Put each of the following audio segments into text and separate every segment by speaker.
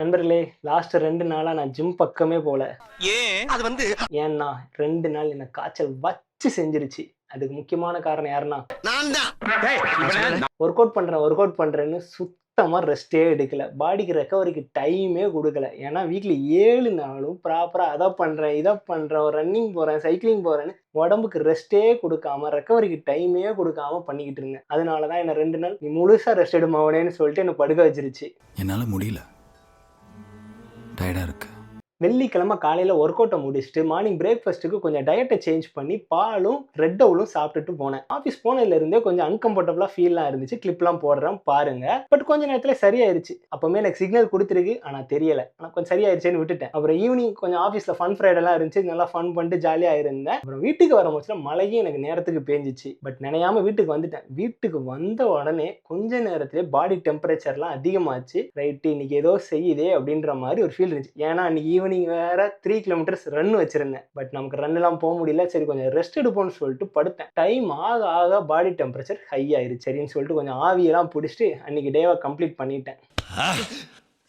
Speaker 1: நண்பர்களே, லாஸ்ட் 2 நாளா நான் ஜிம் பக்கமே போல.
Speaker 2: ஏன் அது வந்து
Speaker 1: ஏன்னா 2 நாள் என்ன காய்ச்சல் வச்சு செஞ்சுருச்சு. அதுக்கு முக்கியமான காரணம் யாருன்னா,
Speaker 2: நான் தான்.
Speaker 1: ஒர்க் அவுட் பண்றேன்னு சுத்தமா ரெஸ்ட்டே எடுக்கல. பாடிக்கு ரெக்கவரிக்கு டைமே குடுக்கல. ஏன்னா வீக்ல 7 நாளும் ப்ராப்பரா அத பண்றேன், இத பண்றேன், ரன்னிங் போறேன், சைக்கிளிங் போறேன்னு உடம்புக்கு ரெஸ்ட்டே குடுக்காம, ரெக்கவரிக்கு டைமே குடுக்காம பண்ணிக்கிட்டு இருந்தேன். அதனால தான் என்ன 2 நாள் நீ முழுசா ரெஸ்ட் எடு மவனேன்னு சொல்லிட்டு என்ன படுக்க வச்சுருச்சு.
Speaker 3: என்னால முடியல. டயர்டா இருக்கு.
Speaker 1: வெள்ளிக்கிழமை காலையில ஒர்க் அவுட்ட முடிச்சுட்டு மார்னிங் பிரேக்ஃபாஸ்ட்டுக்கு கொஞ்சம் டயட்ட சேஞ்ச் பண்ணி பாலும், ரெட் டவுலும் சாப்பிட்டுட்டு போனேன். ஆஃபீஸ் போனதுல இருந்தே கொஞ்சம் அன்கம்ஃபர்டபுளா ஃபீல்லாம் இருந்துச்சு. கிளிப்லாம் போடுறேன் பாருங்க. பட் கொஞ்ச நேரத்துல சரியாயிருச்சு. அப்பவுமே எனக்கு சிக்னல் குடுத்துருக்கு. ஆனா தெரியல. ஆனா கொஞ்சம் சரியாயிருச்சேன்னு விட்டுட்டேன். அப்புறம் ஈவினிங் கொஞ்சம் ஆஃபீஸ்ல ஃபன் ஃப்ரைடேலாம் இருந்துச்சு. நல்லா ஃபன் பண்ணிட்டு ஜாலியா இருந்தேன். அப்புறம் வீட்டுக்கு வரும்போதுல மழையும் எனக்கு நேரத்துக்கு பேஞ்சுச்சு. பட் நனையாம வீட்டுக்கு வந்துட்டேன். வீட்டுக்கு வந்த உடனே கொஞ்ச நேரத்திலே பாடி டெம்பரேச்சர்லாம் அதிகமாச்சு. ரைட் இன்னைக்கு ஏதோ செய்யுதே அப்படின்ற மாதிரி ஒரு ஃபீல் இருந்துச்சு. ஏன்னா அன்னைக்கு ஈவினிங் வேற 3 கிலோமீட்டர்ஸ் ரன் வச்சிருந்தேன். பட் நமக்கு ரன் எல்லாம் போக முடியல. சரி கொஞ்சம் ரெஸ்ட் எடுப்போம்னு சொல்லிட்டு படுத்தேன். டைம் ஆக ஆக பாடி டெம்பரேச்சர் ஹை ஆயிருச்சு. சரின்னு சொல்லிட்டு கொஞ்சம் ஆவியெல்லாம் பிடிச்சிட்டு அன்னைக்கு டேவை கம்ப்ளீட் பண்ணிட்டேன்.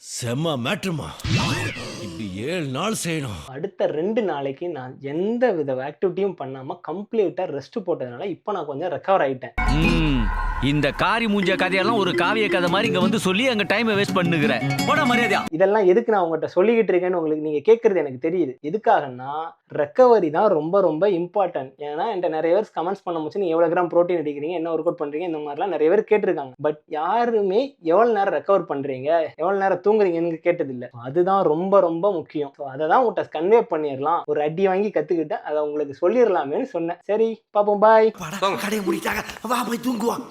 Speaker 4: செம்ம மேட்ருமா, இப்படி 7 நாள் செய்யணும்.
Speaker 1: அடுத்த 2 நாளைக்கு நான் எந்த வித ஆக்டிவிட்டியும் பண்ணாம கம்ப்ளீட்டா ரெஸ்ட் போட்டதுனால இப்போ நான் கொஞ்சம் ரெக்கவர் ஆயிட்டேன்.
Speaker 5: இந்த காரி மூஞ்ச கதையெல்லாம் ஒரு காவிய கதை மாதிரி இங்க வந்து சொல்லி அங்க டைமை வேஸ்ட் பண்ணுகிற போட மரியாதையா.
Speaker 1: இதெல்லாம் எதுக்கு நான் உங்கள்கிட்ட சொல்லிக்கிட்டு இருக்கேன்னு உங்களுக்கு நீங்க கேட்கறது எனக்கு தெரியுது. எதுக்காகன்னா ரெக்கவரி தான் ரொம்ப ரொம்ப இம்பார்ட்டன்ட். ஏன்னா என்கிட்ட நிறைய பேர் கமெண்ட்ஸ் பண்ண முடிச்சு நீங்க எவ்வளவு கிராம் ப்ரோட்டீன் எடுக்கிறீங்க, என்ன ஒர்க் அவுட் பண்றீங்க, இந்த மாதிரிலாம் நிறைய பேர் கேட்டிருக்காங்க. பட் யாருமே எவ்வளவு நேரம் ரெக்கவர் பண்றீங்க, எவ்வளவு நேரம் தூங்குறீங்கன்னு கேட்டது இல்லை. அதுதான் ரொம்ப ரொம்ப முக்கியம். அதை தான் உங்கள்கிட்ட கன்வே பண்ணிடலாம். ஒரு அடி வாங்கி கத்துக்கிட்டேன், அதை உங்களுக்கு சொல்லிடலாமேன்னு சொன்னேன். சரி பாப்போம், பாய்.
Speaker 4: கடையை முடிச்சாங்க, வா போய் தூங்குவான்.